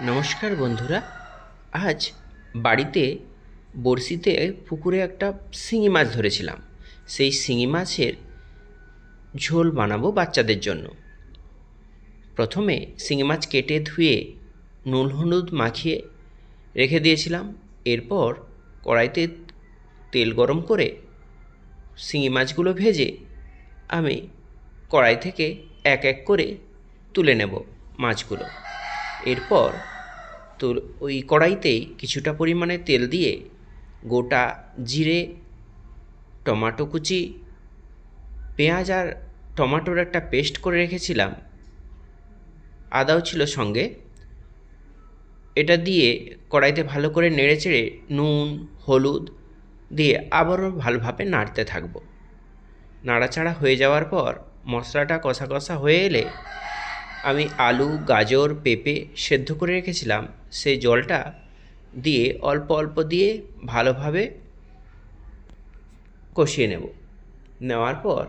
নমস্কার বন্ধুরা। আজ বাড়িতে বড়শিতে পুকুরে একটা শিঙি মাছ ধরেছিলাম। সেই শিঙি মাছের ঝোল বানাবো বাচ্চাদের জন্য। প্রথমে শিঙি মাছ কেটে ধুয়ে নুন হলুদ মাখিয়ে রেখে দিয়েছিলাম। এরপর কড়াইতে তেল গরম করে শিঙি মাছগুলো ভেজে আমি কড়াই থেকে এক এক করে তুলে নেব মাছগুলো। এরপর তো ওই কড়াইতেই কিছুটা পরিমাণে তেল দিয়ে গোটা জিরে, টমেটো কুচি, পেঁয়াজ আর টমেটোর একটা পেস্ট করে রেখেছিলাম, আদাও ছিল সঙ্গে, এটা দিয়ে কড়াইতে ভালো করে নেড়েচেড়ে নুন হলুদ দিয়ে আবারও ভালোভাবে নাড়তে থাকব। নাড়াচাড়া হয়ে যাওয়ার পর মশলাটা কষা কষা হয়ে এলে আমি আলু গাজর পেঁপে সেদ্ধ করে রেখেছিলাম সেই জলটা দিয়ে অল্প অল্প দিয়ে ভালোভাবে কষিয়ে নেওয়ার পর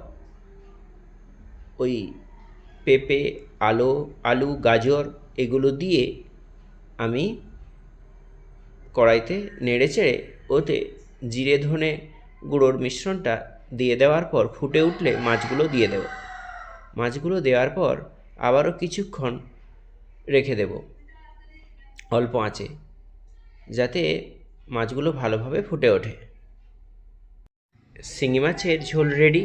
ওই পেঁপে আলু গাজর এগুলো দিয়ে আমি কড়াইতে নেড়েচেড়ে ওতে জিরে ধনে গুঁড়োর মিশ্রণটা দিয়ে দেওয়ার পর ফুটে উঠলে মাছগুলো দিয়ে দেব। মাছগুলো দেওয়ার পর আবারও কিছুক্ষণ রেখে দেব অল্প আঁচে, যাতে মাছগুলো ভালোভাবে ফুটে ওঠে। শিঙি মাছের ঝোল রেডি।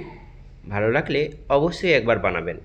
ভালো লাগলে অবশ্যই একবার বানাবেন।